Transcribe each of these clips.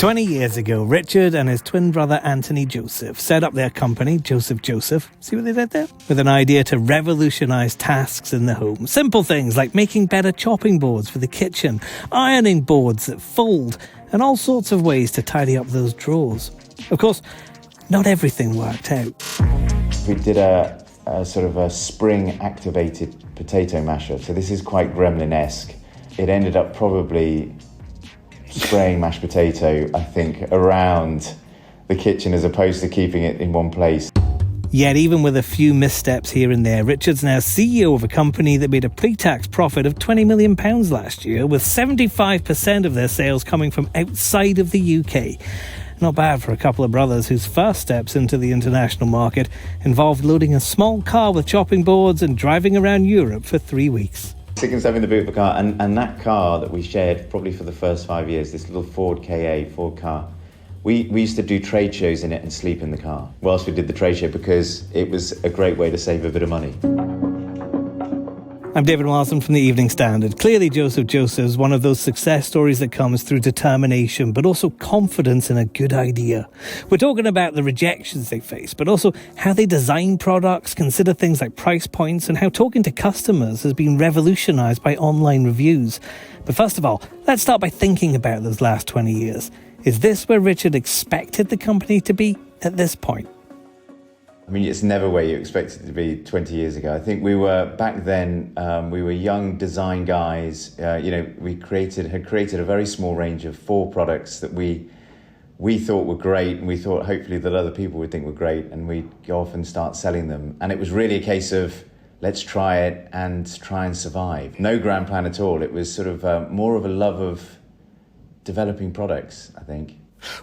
20 years ago, Richard and his twin brother Anthony Joseph set up their company, Joseph. See what they did there? With an idea to revolutionise tasks in the home. Simple things like making better chopping boards for the kitchen, ironing boards that fold, and all sorts of ways to tidy up those drawers. Of course, not everything worked out. We did a sort of a spring-activated potato masher, so this is quite Gremlinesque. It ended up probably spraying mashed potato, I think, around the kitchen as opposed to keeping it in one place. Yet even with a few missteps here and there, Richard's now CEO of a company that made a pre-tax profit of £20 million last year, with 75% of their sales coming from outside of the UK. Not bad for a couple of brothers whose first steps into the international market involved loading a small car with chopping boards and driving around Europe for 3 weeks. Sticking stuff in the boot of a car, and that car that we shared probably for the first 5 years, this little Ford car, we used to do trade shows in it and sleep in the car whilst we did the trade show because it was a great way to save a bit of money. I'm David Wilson from the Evening Standard. Clearly Joseph is one of those success stories that comes through determination, but also confidence in a good idea. We're talking about the rejections they face, but also how they design products, consider things like price points, and how talking to customers has been revolutionised by online reviews. But first of all, let's start by thinking about those last 20 years. Is this where Richard expected the company to be at this point? I mean, it's never where you expect it to be 20 years ago. I think we were, back then, we were young design guys. We had created a very small range of 4 products that we thought were great, and we thought hopefully that other people would think were great, and we'd go off and start selling them. And it was really a case of, let's try it and try and survive. No grand plan at all. It was sort of more of a love of developing products, I think.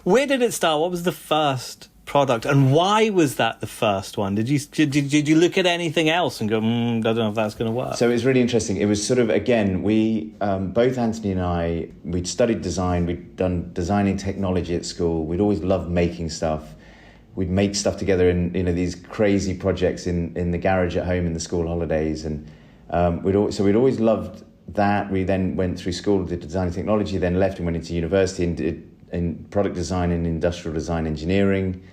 Where did it start? What was the first product, and why was that the first one? Did you look at anything else and go, I don't know if that's going to work? So it was really interesting. It was sort of, again, we both Anthony and I, we'd studied design, we'd done designing technology at school, we'd always loved making stuff. We'd make stuff together in these crazy projects in the garage at home in the school holidays, and we'd always loved that. We then went through school, did design technology, then left and went into university and did in product design and industrial design engineering,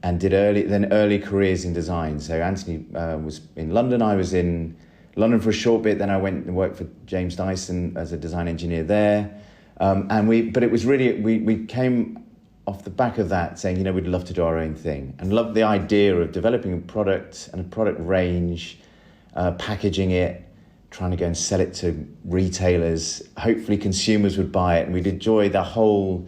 and did early careers in design. So Anthony was in London, I was in London for a short bit, then I went and worked for James Dyson as a design engineer there. But it was really, we came off the back of that saying, we'd love to do our own thing, and loved the idea of developing a product and a product range, packaging it, trying to go and sell it to retailers. Hopefully consumers would buy it, and we'd enjoy the whole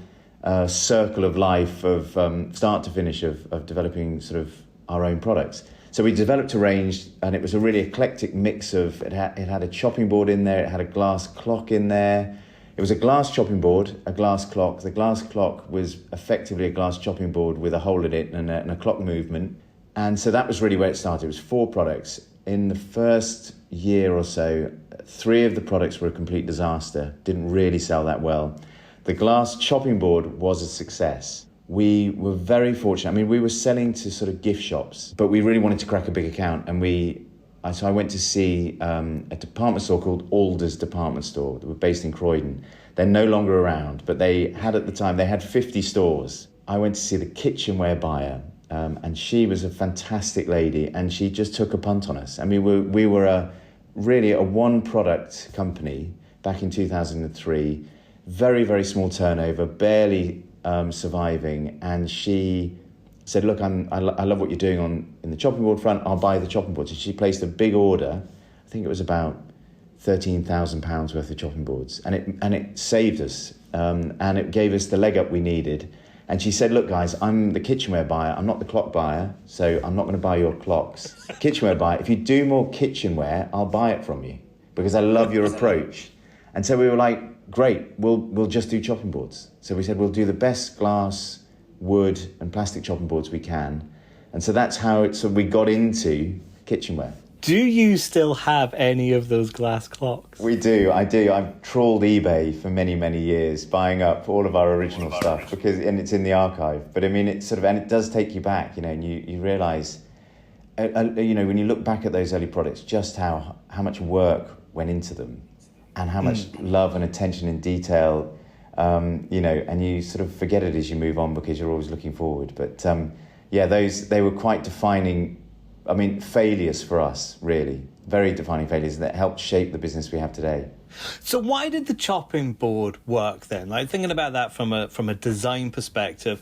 circle of life of start to finish of developing sort of our own products. So we developed a range, and it was a really eclectic mix of, it had a chopping board in there, it had a glass clock in there. It was a glass chopping board, a glass clock. The glass clock was effectively a glass chopping board with a hole in it and a clock movement. And so that was really where it started. It was 4 products. In the first year or so, 3 of the products were a complete disaster, didn't really sell that well. The glass chopping board was a success. We were very fortunate. I mean, we were selling to sort of gift shops, but we really wanted to crack a big account. And so I went to see a department store called Alder's Department Store. They were based in Croydon. They're no longer around, but they had 50 stores. I went to see the kitchenware buyer, and she was a fantastic lady, and she just took a punt on us. I mean, we were really a one-product company back in 2003, very, very small turnover, barely surviving, and she said, look, I love what you're doing in the chopping board front, I'll buy the chopping boards. And she placed a big order, I think it was about £13,000 worth of chopping boards, and it saved us, and it gave us the leg up we needed. And she said, look guys, I'm the kitchenware buyer, I'm not the clock buyer, so I'm not going to buy your clocks. Kitchenware buyer, if you do more kitchenware, I'll buy it from you, because I love your approach. And so we were like, great, we'll just do chopping boards. So we said, we'll do the best glass, wood and plastic chopping boards we can. And so that's how we got into kitchenware. Do you still have any of those glass clocks? We do, I do. I've trawled eBay for many, many years, buying up all of our original stuff, and it's in the archive. But I mean, it's and it does take you back, and you realise, when you look back at those early products, just how much work went into them, and how much love and attention and detail and you sort of forget it as you move on because you're always looking forward. But they were quite defining, failures for us, really. Very defining failures that helped shape the business we have today. So why did the chopping board work then? Like, thinking about that from a design perspective,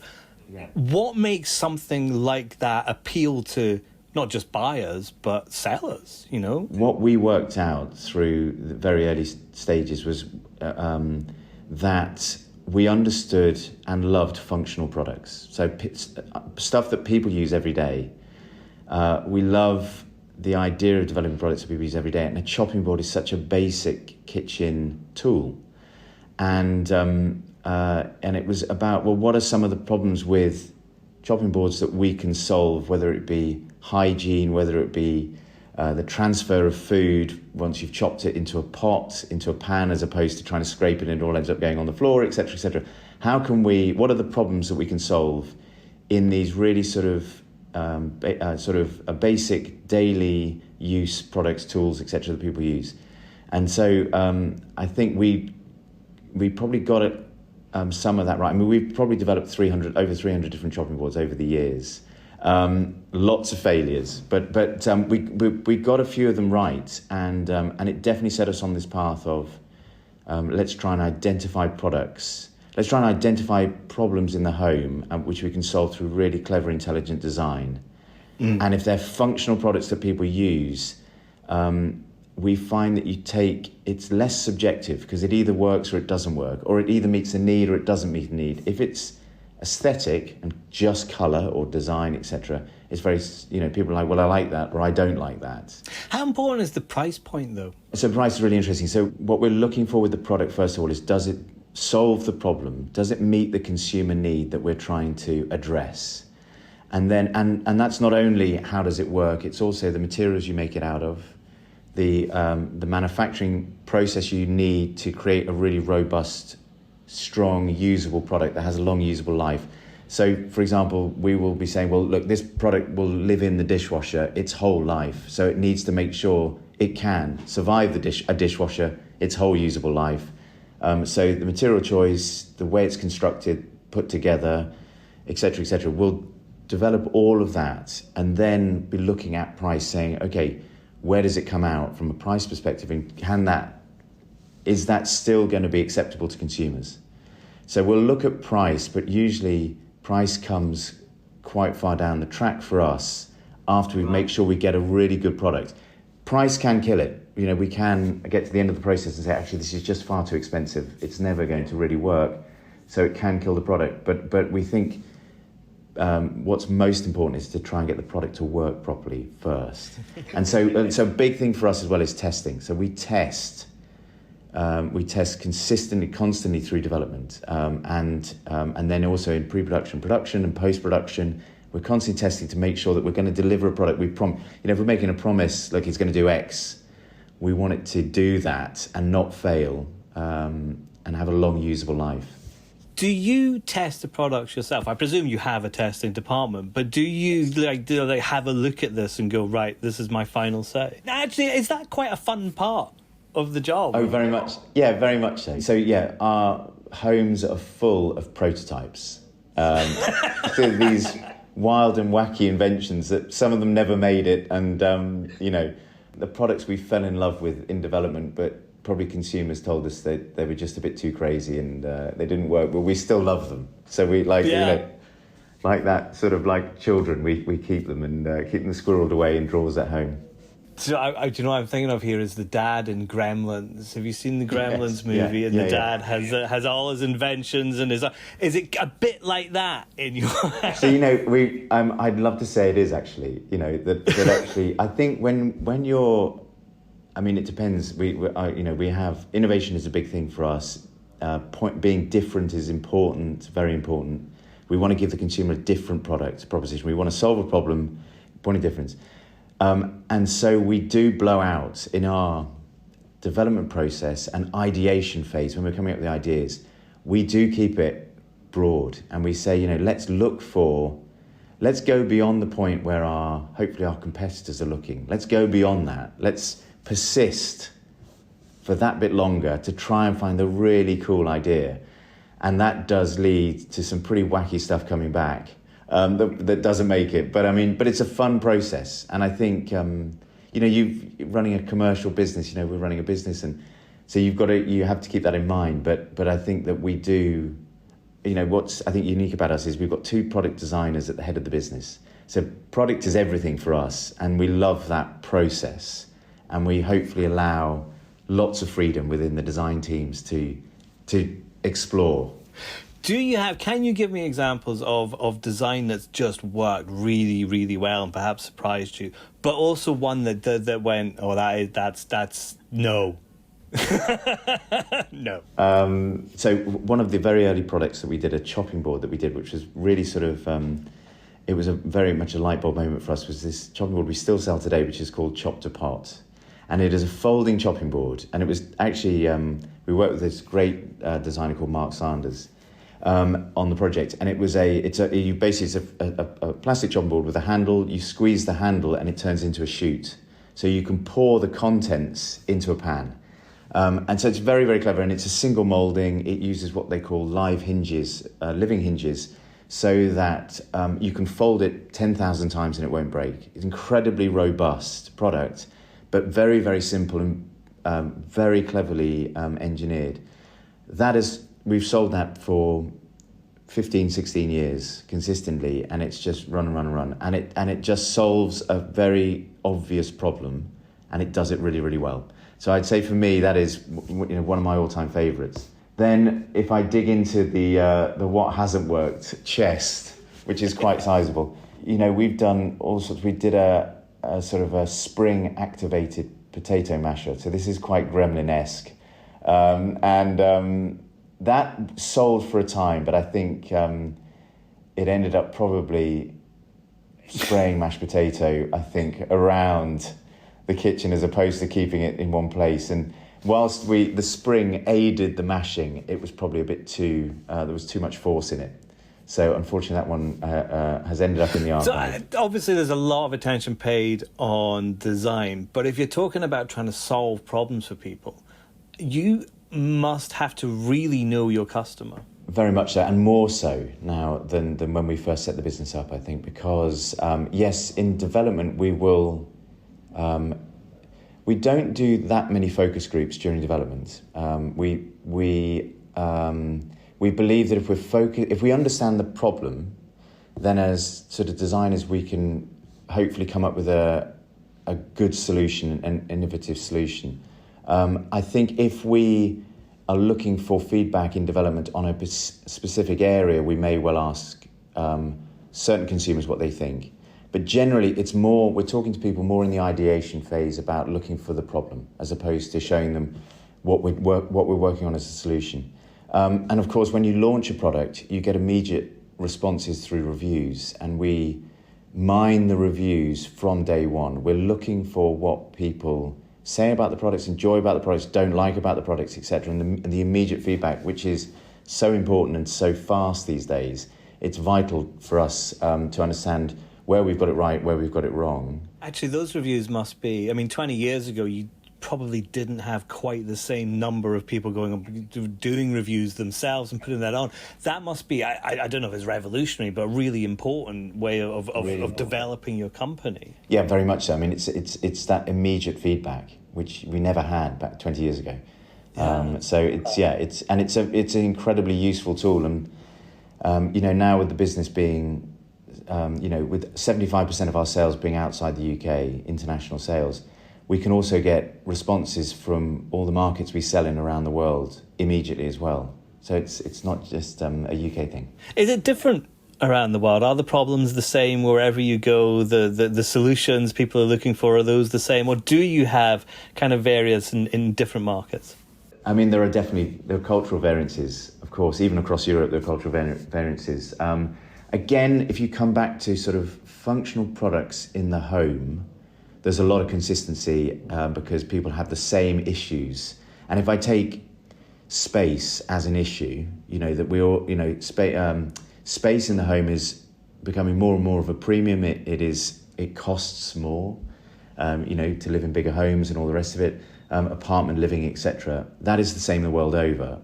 what makes something like that appeal to not just buyers, but sellers, What we worked out through the very early stages was that we understood and loved functional products. So stuff that people use every day. We love the idea of developing products that people use every day. And a chopping board is such a basic kitchen tool. And it was about, what are some of the problems with chopping boards that we can solve, whether it be hygiene, whether it be the transfer of food once you've chopped it into a pot, into a pan, as opposed to trying to scrape it and it all ends up going on the floor, etc., etc. What are the problems that we can solve in these really sort of a basic daily use products, tools, etc., that people use? And so I think we probably got it, some of that right. We've probably developed over 300 different chopping boards over the years. Lots of failures, but we got a few of them right, and it definitely set us on this path of let's try and identify products. Let's try and identify problems in the home which we can solve through really clever, intelligent design. And if they're functional products that people use, we find that it's less subjective, because it either works or it doesn't work, or it either meets a need or it doesn't meet a need. If it's aesthetic and just colour or design, etc., it's very, people are like, well, I like that, or I don't like that. How important is the price point, though? So price is really interesting. So what we're looking for with the product, first of all, is, does it solve the problem? Does it meet the consumer need that we're trying to address? And then, and that's not only how does it work, it's also the materials you make it out of, the manufacturing process you need to create a really robust, strong, usable product that has a long usable life. So, for example, we will be saying, well, look, this product will live in the dishwasher its whole life, so it needs to make sure it can survive a dishwasher its whole usable life. So the material choice, the way it's constructed, put together, etc., we'll develop all of that and then be looking at price, saying, okay, where does it come out from a price perspective, and is that still going to be acceptable to consumers? So we'll look at price, but usually price comes quite far down the track for us after we make sure we get a really good product. Price can kill it. We can get to the end of the process and say, actually, this is just far too expensive. It's never going to really work. So it can kill the product. But we think what's most important is to try and get the product to work properly first. And so a big thing for us as well is testing. So we test consistently, constantly through development, and then also in pre-production, production, and post-production. We're constantly testing to make sure that we're going to deliver a product. If we're making a promise, like it's going to do X, we want it to do that and not fail, and have a long usable life. Do you test the products yourself? I presume you have a testing department, but do you have a look at this and go, right, this is my final say? Actually, is that quite a fun part of the job? Oh, very much. Yeah, very much so. So yeah, our homes are full of prototypes. So these wild and wacky inventions that some of them never made it, and the products we fell in love with in development, but probably consumers told us that they were just a bit too crazy and they didn't work, but we still love them. So we like that sort of like children, we keep them and keep them squirreled away in drawers at home. So do you know what I'm thinking of here is the dad in Gremlins. Have you seen the Gremlins movie? And the dad has all his inventions and is it a bit like that in your? So I'd love to say it is actually. That actually I think when you're, it depends. We have innovation is a big thing for us. Being different is important, very important. We want to give the consumer a different product proposition. We want to solve a problem, point of difference. And so we do blow out in our development process and ideation phase when we're coming up with the ideas. We do keep it broad, and we say, let's go beyond the point where hopefully our competitors are looking. Let's go beyond that. Let's persist for that bit longer to try and find the really cool idea. and that does lead to some pretty wacky stuff coming back that doesn't make it. But it's a fun process, and I think you're running a commercial business. We're running a business, and so you have to keep that in mind. But I think that we do. What's I think unique about us is we've got 2 product designers at the head of the business. So product is everything for us, and we love that process, and we hopefully allow lots of freedom within the design teams to explore. Can you give me examples of design that's just worked really, really well and perhaps surprised you, but also one that went, oh, that's no. No. So one of the very early products that we did, a chopping board that we did, which was really sort of, it was very much a light bulb moment for us, was this chopping board we still sell today, which is called Chop to Pot. And it is a folding chopping board. And it was actually, we worked with this great designer called Mark Sanders on the project. And it's a plastic chopping board with a handle. You squeeze the handle and it turns into a chute. So you can pour the contents into a pan. And so it's very, very clever, and it's a single moulding. It uses what they call live hinges, living hinges, so that you can fold it 10,000 times and it won't break. It's an incredibly robust product, but very, very simple and very cleverly engineered. We've sold that for 15, 16 years consistently, and it's just run. And it just solves a very obvious problem, and it does it really, really well. So I'd say for me, that is one of my all-time favourites. Then if I dig into the what hasn't worked chest, which is quite sizable, we've done all sorts. We did a sort of a spring-activated potato masher. So this is quite Gremlinesque. That sold for a time, but I think it ended up probably spraying mashed potato, I think, around the kitchen as opposed to keeping it in one place. And whilst the spring aided the mashing, it was probably a bit too, there was too much force in it. So unfortunately that one has ended up in the archive. So obviously there's a lot of attention paid on design, but if you're talking about trying to solve problems for people, you must have to really know your customer. Very much so, and more so now than when we first set the business up, I think, because yes, in development we don't do that many focus groups during development. We believe that if we understand the problem, then as sort of designers we can hopefully come up with a good solution, an innovative solution. I think if we are looking for feedback in development on a specific area, we may well ask certain consumers what they think. But generally, we're talking to people more in the ideation phase about looking for the problem, as opposed to showing them what we're working on as a solution. And of course, when you launch a product, you get immediate responses through reviews, and we mine the reviews from day one. We're looking for what people say about the products, enjoy about the products, don't like about the products, etc. And the immediate feedback, which is so important and so fast these days. It's vital for us to understand where we've got it right, where we've got it wrong. Actually, those reviews must be, 20 years ago, you probably didn't have quite the same number of people going up doing reviews themselves and putting that on. That must be, I don't know if it's revolutionary, but a really important way of developing your company. Yeah, very much so. It's that immediate feedback, which we never had back 20 years ago. So it's an incredibly useful tool. And, now with the business being, with 75% of our sales being outside the UK, international sales, we can also get responses from all the markets we sell in around the world immediately as well. So it's not just a UK thing. Is it different around the world? Are the problems the same wherever you go? The solutions people are looking for, are those the same? Or do you have kind of variants in different markets? There are cultural variances, of course. Even across Europe, there are cultural variances. Again, if you come back to sort of functional products in the home, there's a lot of consistency because people have the same issues. And if I take space as an issue, that we all, space in the home is becoming more and more of a premium. It costs more, to live in bigger homes and all the rest of it, apartment living, etc. That is the same the world over.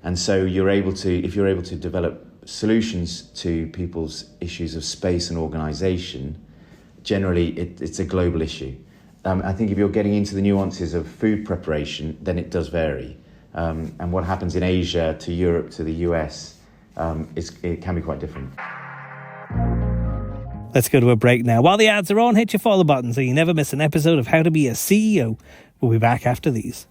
And so if you're able to develop solutions to people's issues of space and organisation, generally it's a global issue. I think if you're getting into the nuances of food preparation, then it does vary. And what happens in Asia to Europe to the US, it can be quite different. Let's go to a break now. While the ads are on, hit your follow button so you never miss an episode of How to Be a CEO. We'll be back after these.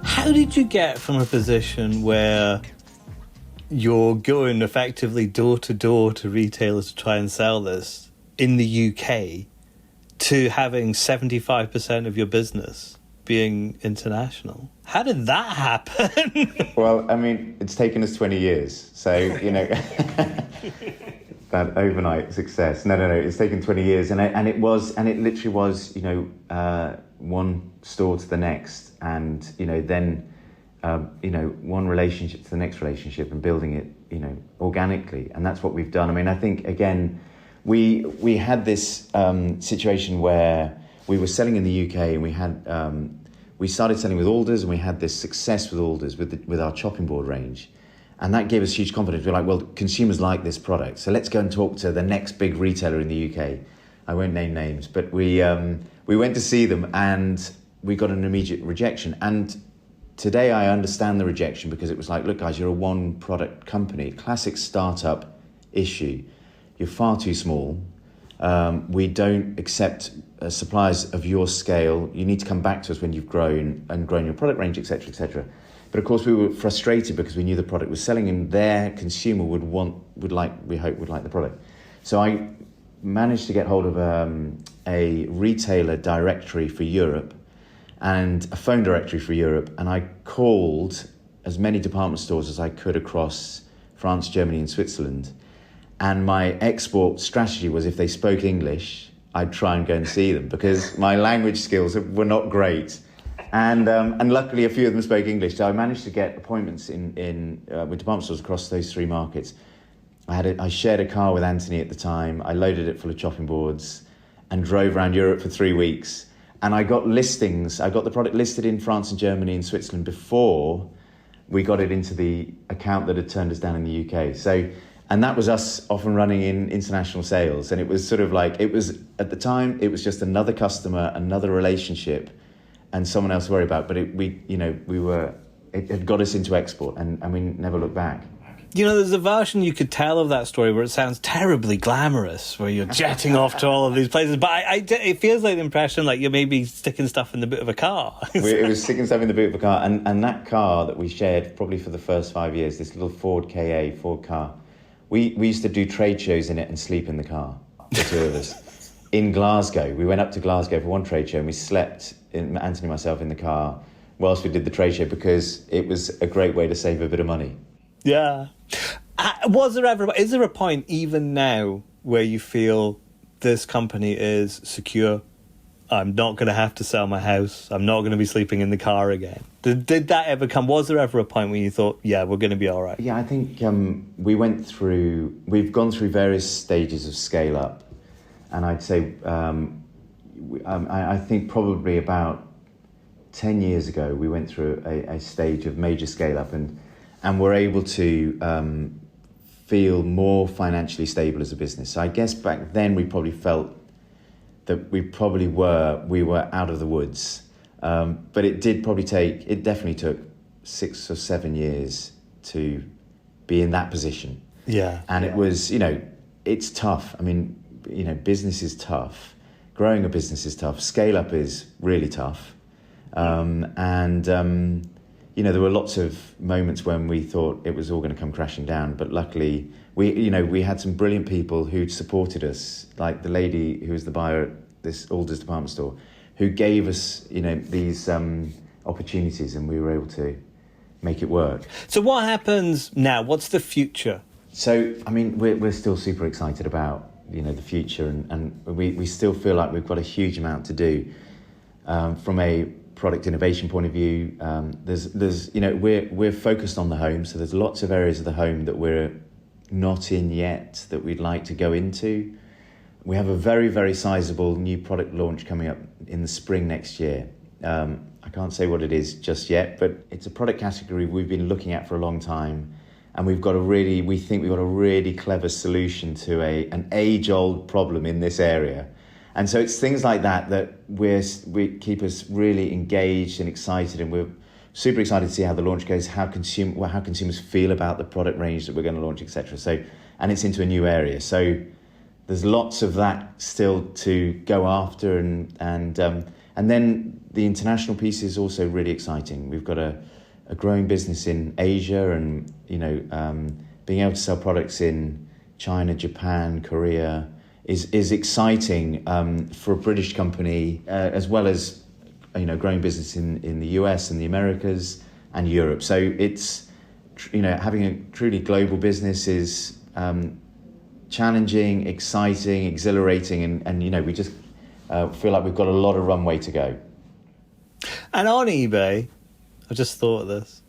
How did you get from a position where you're going effectively door to door to retailers to try and sell this in the UK to having 75% of your business being international? How did that happen? Well, I mean, it's taken us 20 years. So, you know, that overnight success. No. It's taken 20 years. And it literally was, you know, one store to the next. And, you know, then, you know, one relationship to the next relationship and building it, you know, organically. And that's what we've done. I mean, I think, again, we had this situation where we were selling in the UK and we had... we started selling with Alders and we had this success with Alders with our chopping board range. And that gave us huge confidence. We're like, well, consumers like this product. So let's go and talk to the next big retailer in the UK. I won't name names, but we went to see them and we got an immediate rejection. And today I understand the rejection because it was like, look, guys, you're a one product company, classic startup issue. You're far too small. We don't accept suppliers of your scale. You need to come back to us when you've grown your product range, etc., etc. But of course, we were frustrated because we knew the product was selling, and their consumer would like the product. So I managed to get hold of a retailer directory for Europe and a phone directory for Europe, and I called as many department stores as I could across France, Germany, and Switzerland. And my export strategy was if they spoke English, I'd try and go and see them because my language skills were not great. And luckily a few of them spoke English. So I managed to get appointments with department stores across those three markets. I shared a car with Anthony at the time. I loaded it full of chopping boards and drove around Europe for 3 weeks. And I got listings. I got the product listed in France and Germany and Switzerland before we got it into the account that had turned us down in the UK. And that was us off and running in international sales. And it was sort of like, it was, at the time, it was just another customer, another relationship, and someone else to worry about. But it had got us into export, and we never looked back. You know, there's a version you could tell of that story where it sounds terribly glamorous, where you're jetting off to all of these places. But it feels like the impression like you're maybe sticking stuff in the boot of a car. It was sticking stuff in the boot of a car. And that car that we shared probably for the first 5 years, this little Ford car, we used to do trade shows in it and sleep in the car, the two of us. In Glasgow, we went up to Glasgow for one trade show and we slept, Anthony and myself, in the car whilst we did the trade show because it was a great way to save a bit of money. Yeah. Is there a point even now where you feel this company is secure? I'm not going to have to sell my house. I'm not going to be sleeping in the car again. Did that ever come? Was there ever a point when you thought, yeah, we're going to be all right? Yeah, I think we've gone through various stages of scale up. And I'd say, I think probably about 10 years ago, we went through a stage of major scale up and we're able to feel more financially stable as a business. So I guess back then we probably felt that we were out of the woods. But it definitely took 6 or 7 years to be in that position. Yeah. And it was, it's tough. I mean, business is tough. Growing a business is tough. Scale up is really tough. There were lots of moments when we thought it was all going to come crashing down, but luckily we had some brilliant people who'd supported us, like the lady who was the buyer at this Alders department store, who gave us, these opportunities, and we were able to make it work. So what happens now? What's the future? So, I mean, we're still super excited about, the future, and we still feel like we've got a huge amount to do from a product innovation point of view. We're focused on the home, so there's lots of areas of the home that we're not in yet that we'd like to go into. We have a very, very sizable new product launch coming up in the spring next year. I can't say what it is just yet, but it's a product category we've been looking at for a long time. And we think we've got a really clever solution to an age-old problem in this area. And so it's things like that we keep us really engaged and excited, and we're super excited to see how the launch goes, how consumers feel about the product range that we're going to launch, etc. So, and it's into a new area. So there's lots of that still to go after, and then the international piece is also really exciting. We've got a growing business in Asia, and being able to sell products in China, Japan, Korea is exciting for a British company, as well as growing business in the US and the Americas and Europe. So it's having a truly global business is challenging, exciting, exhilarating, and we just feel like we've got a lot of runway to go. And on eBay, I just thought of this.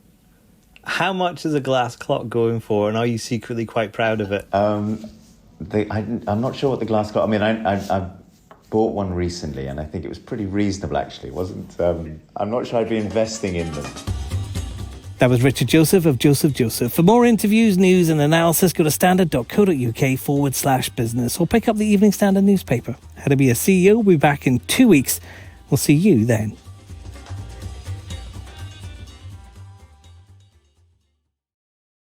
How much is a glass clock going for, and are you secretly quite proud of it? I'm not sure what the glass clock. I mean, I bought one recently, and I think it was pretty reasonable. Actually, it wasn't. I'm not sure I'd be investing in them. That was Richard Joseph of Joseph. For more interviews, news and analysis, go to standard.co.uk/business or pick up the Evening Standard newspaper. How to Be a CEO will be back in 2 weeks. We'll see you then.